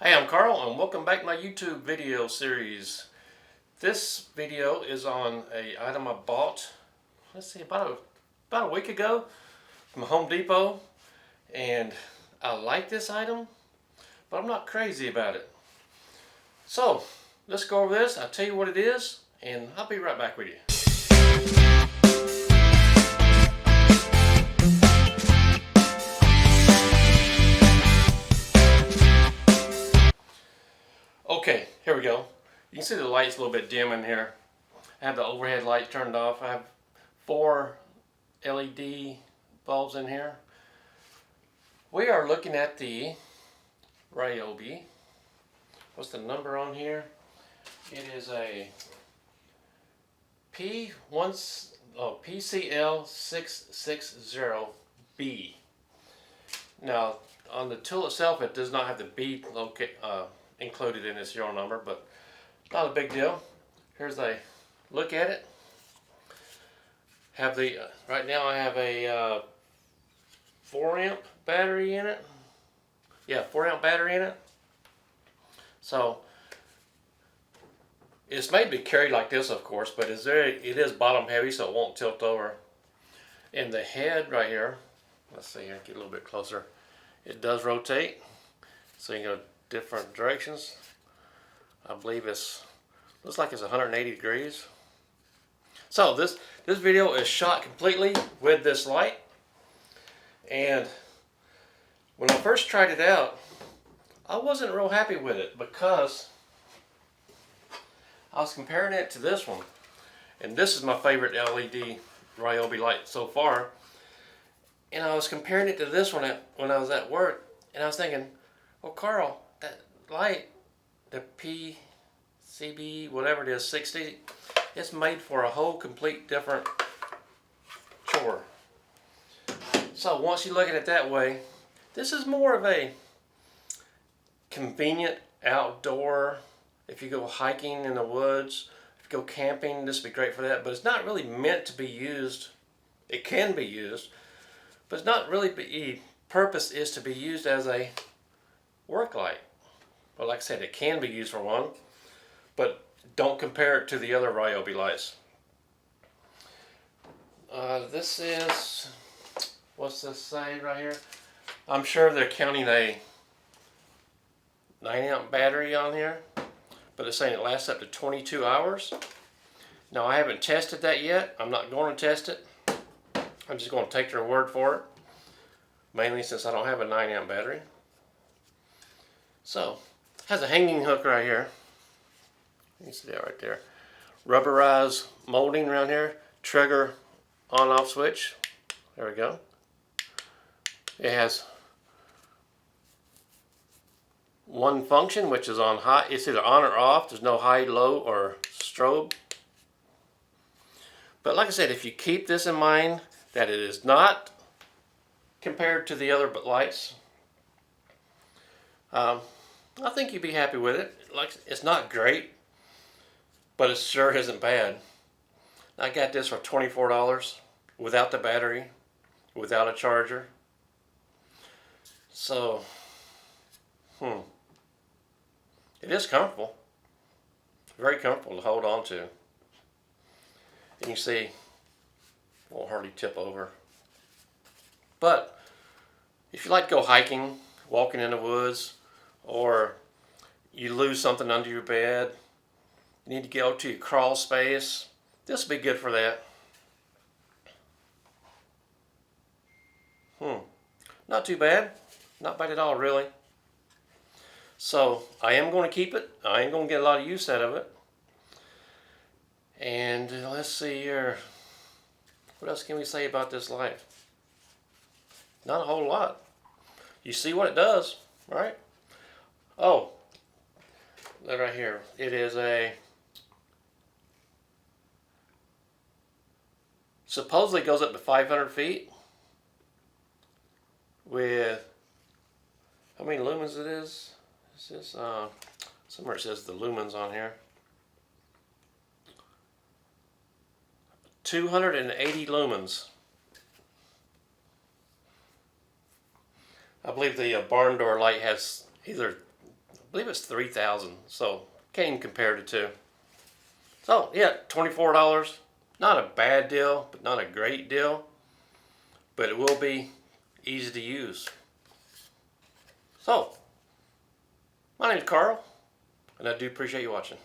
Hey, I'm Carl and welcome back to my YouTube video series. This video is on an item I bought, about a week ago from Home Depot, and I like this item, but I'm not crazy about it. So, let's go over this, I'll tell you what it is, and I'll be right back with you. Okay, here we go. You can see the light's a little bit dim in here. I have the overhead light turned off. I have 4 LED bulbs in here. We are looking at the RYOBI. What's the number on here? It is a PCL660B. Now, on the tool itself, it does not have the B included in its serial number, but not a big deal. Here's a look at it. Right now I have a 4 amp battery in it. Yeah, 4 amp battery in it. So it's made to be carried like this, of course, but it is bottom heavy, so it won't tilt over. And the head right here, let's see here, get a little bit closer. It does rotate, so you can go different directions. I believe looks like it's 180 degrees. So this video is shot completely with this light, and when I first tried it out, I wasn't real happy with it because I was comparing it to this one, and this is my favorite LED RYOBI light so far, and I was comparing it to this one when I was at work, and I was thinking, well, Carl, that light, the PCB, whatever it is, 60, it's made for a whole complete different chore. So once you look at it that way, this is more of a convenient outdoor. If you go hiking in the woods, if you go camping, this would be great for that, but it's not really meant to be used. It can be used, but it's not really, the purpose is to be used as a work light. Well, like I said, it can be used for one, but don't compare it to the other RYOBI lights. This is, what's this say right here? I'm sure they're counting a 9 amp battery on here, but it's saying it lasts up to 22 hours. Now, I haven't tested that yet. I'm not going to test it. I'm just going to take their word for it, mainly since I don't have a 9 amp battery. So, it has a hanging hook right here. You can see that right there. Rubberized molding around here. Trigger on-off switch. There we go. It has one function, which is on high. It's either on or off. There's no high, low, or strobe. But like I said, if you keep this in mind, that it is not compared to the other lights, I think you'd be happy with it. Like, it's not great, but it sure isn't bad. I got this for $24 without the battery, without a charger. So, it is comfortable. Very comfortable to hold on to. And you see, it won't hardly tip over. But if you like to go hiking, walking in the woods, or you lose something under your bed, you need to go to your crawl space, this will be good for that. Not too bad. Not bad at all, really. So I am going to keep it. I am going to get a lot of use out of it. And let's see here. What else can we say about this light? Not a whole lot. You see what it does, right? Oh, that right here. It is supposedly goes up to 500 feet with, how many lumens it is? This is, somewhere it says the lumens on here. 280 lumens. I believe the barn door light has either believe it's 3,000. So can't even compare the two. So yeah, $24. Not a bad deal, but not a great deal. But it will be easy to use. So, my name is Carl, and I do appreciate you watching.